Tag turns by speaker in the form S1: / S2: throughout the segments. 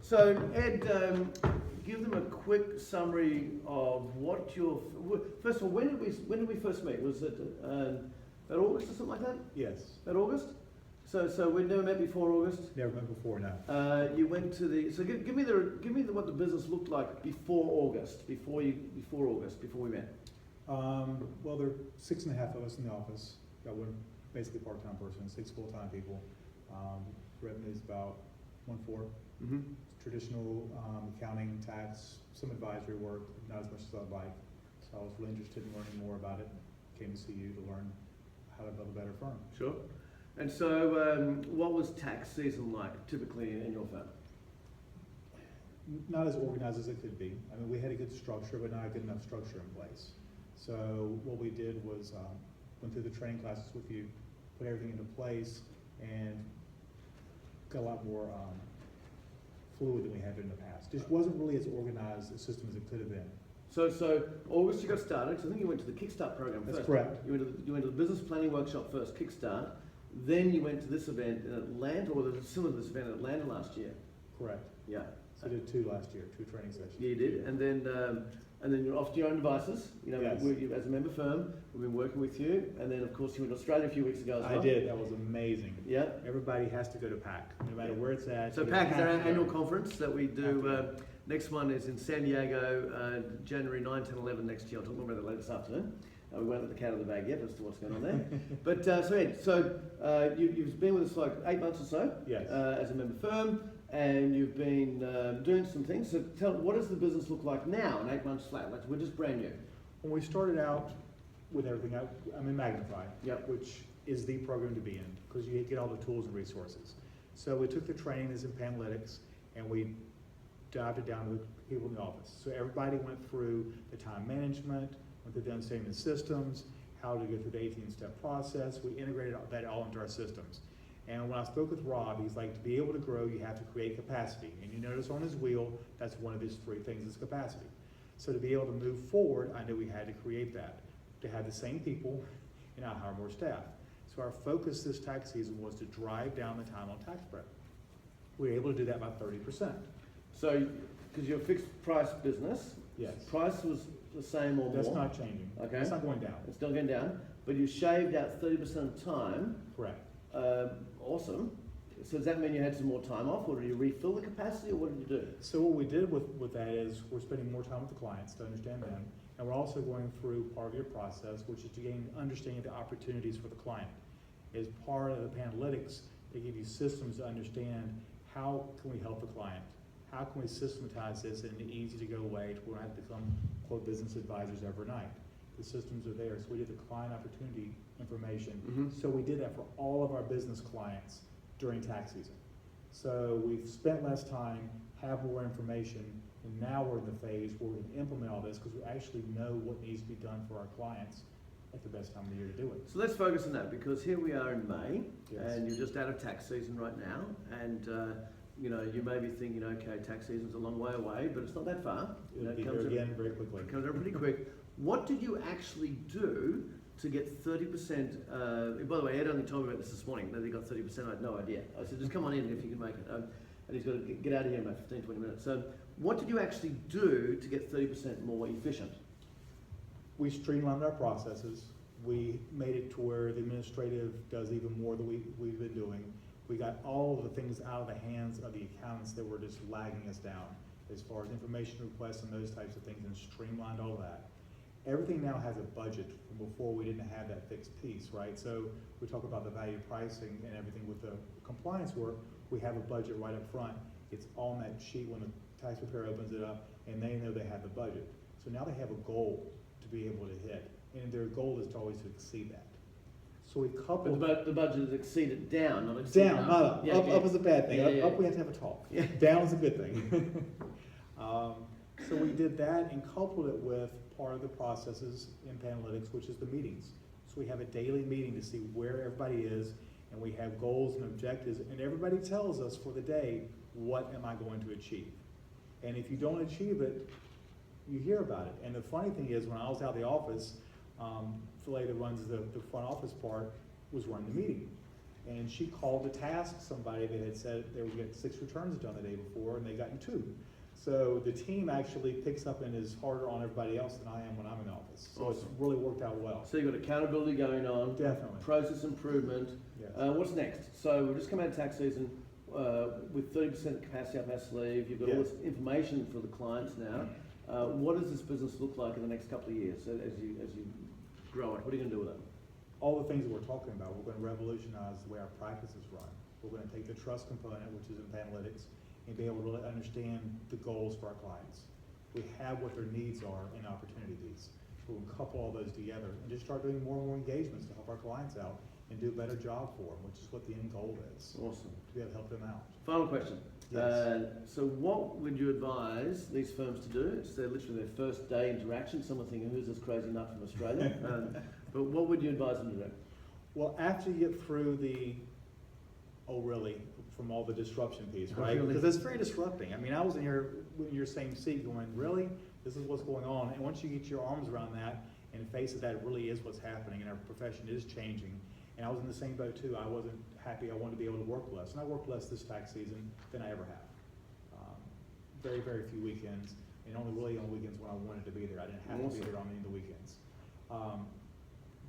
S1: So Ed, give them a quick summary of what your, first of all, when did we first meet? Was it about August or something like that?
S2: Yes.
S1: About August? So we'd never met before August?
S2: Never met before, no.
S1: You went to the, so give me what the business looked like before August, before we met.
S2: Well, there are 6.5 of us in the office. Got one basically part-time person, 6 full-time people. Revenue is about 1/4.
S1: Mm-hmm.
S2: Traditional accounting, tax, some advisory work, not as much as I'd like. So I was really interested in learning more about it. Came to see you to learn how to build a better firm.
S1: Sure. And so, what was tax season like typically in your firm?
S2: Not as organized as it could be. I mean, we had a good structure, but not a good enough structure in place. So what we did was went through the training classes with you, put everything into place, and got a lot more fluid than we had in the past. Just wasn't really as organized a system as it could have been.
S1: So August you got started, because I think you went to the Kickstart program first.
S2: That's correct.
S1: You went to the business planning workshop first, Kickstart. Then you went to this event in Atlanta, or there was similar to this event in Atlanta last year.
S2: Correct.
S1: Yeah.
S2: So I did 2 last year, 2 training sessions.
S1: Yeah, you did. And then you're off to your own devices. You know,
S2: Yes.
S1: as a member firm, we've been working with you. And then, of course, you went to Australia a few weeks ago as well.
S2: I did. That was amazing.
S1: Yeah.
S2: Everybody has to go to PAC, no matter where it's at.
S1: So PAC is our annual conference that we do. Next one is in San Diego, January 9, 10, 11 next year. I'll talk more about that later this afternoon. We won't let the cat out of the bag yet as to what's going on there. But so Ed, you've been with us for like 8 months or so.
S2: Yes.
S1: As a member firm, and you've been doing some things. So what does the business look like now in 8 months flat? Like we're just brand new.
S2: When we started out with everything, I'm in Magnify,
S1: Yep.
S2: which is the program to be in, because you get all the tools and resources. So we took the training as in Panalytics, and we dived it down with people in the office. So everybody went through the time management, went through the understanding the systems, how to go through the 18-step process. We integrated that all into our systems. And when I spoke with Rob, he's like, to be able to grow, you have to create capacity. And you notice on his wheel, that's one of his 3 things is capacity. So to be able to move forward, I knew we had to create that. To have the same people and not hire more staff. So our focus this tax season was to drive down the time on tax prep. We were able to do that by 30%.
S1: So, because you're a fixed price business,
S2: Yes.
S1: price was the same or more.
S2: That's not changing.
S1: Okay.
S2: It's not going down.
S1: It's still going down, but you shaved out 30% of time.
S2: Correct.
S1: Awesome. So does that mean you had some more time off, or did you refill the capacity, or what did you do?
S2: So what we did with that is we're spending more time with the clients to understand them, and we're also going through part of your process, which is to gain understanding of the opportunities for the client. As part of the Panalytics, they give you systems to understand how can we help the client? How can we systematize this in an easy-to-go way to where we don't have to become, quote, business advisors overnight? The systems are there, so we did the client opportunity information.
S1: Mm-hmm.
S2: So we did that for all of our business clients during tax season. So we've spent less time, have more information, and now we're in the phase where we can implement all this because we actually know what needs to be done for our clients at the best time of the year to do it.
S1: So let's focus on that, because here we are in May,
S2: Yes.
S1: and you're just out of tax season right now, and you know, you may be thinking, okay, tax season's a long way away, but it's not that far. You know,
S2: It'll be
S1: it comes
S2: here
S1: in-
S2: again very quickly.
S1: It comes out pretty quick. What did you actually do to get 30%? By the way, Ed only told me about this morning, that he got 30%. I had no idea. I said, just come on in if you can make it. And he's got to get out of here in about 15, 20 minutes. So what did you actually do to get 30% more efficient?
S2: We streamlined our processes. We made it to where the administrative does even more than we've been doing. We got all of the things out of the hands of the accountants that were just lagging us down as far as information requests and those types of things, and streamlined all that. Everything now has a budget. Before we didn't have that fixed piece, right? So we talk about the value pricing and everything with the compliance work. We have a budget right up front. It's on that sheet when the tax preparer opens it up, and they know they have the budget. So now they have a goal to be able to hit, and their goal is to always to exceed that. So we couple.
S1: But the budget is exceeded down, not exceeded
S2: Down, not up.
S1: Yeah,
S2: Up is a bad thing.
S1: Yeah, yeah.
S2: Up we have to have a talk.
S1: Yeah.
S2: Down is a good thing. So we did that and coupled it with part of the processes in Panalytics, which is the meetings. So we have a daily meeting to see where everybody is, and we have goals and objectives, and everybody tells us for the day, what am I going to achieve? And if you don't achieve it, you hear about it. And the funny thing is, when I was out of the office, Philae that runs the front office part was running the meeting. And she called to task somebody that had said they would get 6 returns done the day before, and they gotten 2. So the team actually picks up and is harder on everybody else than I am when I'm in office. So it's
S1: Awesome.
S2: really worked out well.
S1: So you've got accountability going on.
S2: Definitely.
S1: Process improvement.
S2: Yes.
S1: What's next? So we've just come out of tax season with 30% capacity up our sleeve. You've got all
S2: Yeah.
S1: this information for the clients now. What does this business look like in the next couple of years as you grow it? What are you going to do with it?
S2: All the things that we're talking about, we're going to revolutionize the way our practices run. We're going to take the trust component, which is in analytics, and be able to really understand the goals for our clients. We have what their needs are and opportunities. So we'll couple all those together and just start doing more and more engagements to help our clients out and do a better job for them, which is what the end goal is.
S1: Awesome.
S2: To be able to help them out.
S1: Final question.
S2: Yes.
S1: So what would you advise these firms to do? It's literally their first day interaction. Some are thinking, who's this crazy nut from Australia? But what would you advise them to do?
S2: Well, after you get through the, from all the disruption piece, right?
S1: Really?
S2: Because it's very disrupting. I mean, I was in your same seat going, really? This is what's going on? And once you get your arms around that and face that it really is what's happening and our profession is changing. And I was in the same boat too. I wasn't happy. I wanted to be able to work less. And I worked less this tax season than I ever have. Very, very few weekends, and only really on weekends when I wanted to be there. I didn't have to be there on any of the weekends.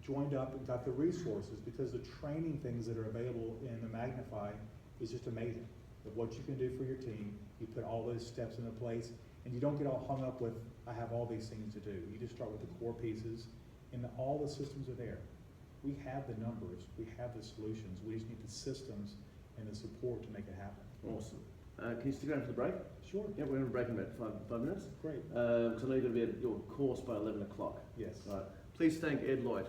S2: Joined up and got the resources because the training things that are available in the Magnify is just amazing. Of what you can do for your team, you put all those steps into place, and you don't get all hung up with, I have all these things to do. You just start with the core pieces, and all the systems are there. We have the numbers, we have the solutions, we just need the systems and the support to make it happen.
S1: Awesome. Can you stick around for the break?
S2: Sure.
S1: Yeah, we're going to break in about five minutes.
S2: Great.
S1: Because I know you're going to be at your course by 11 o'clock.
S2: Yes.
S1: Right. Please thank Ed Lloyd.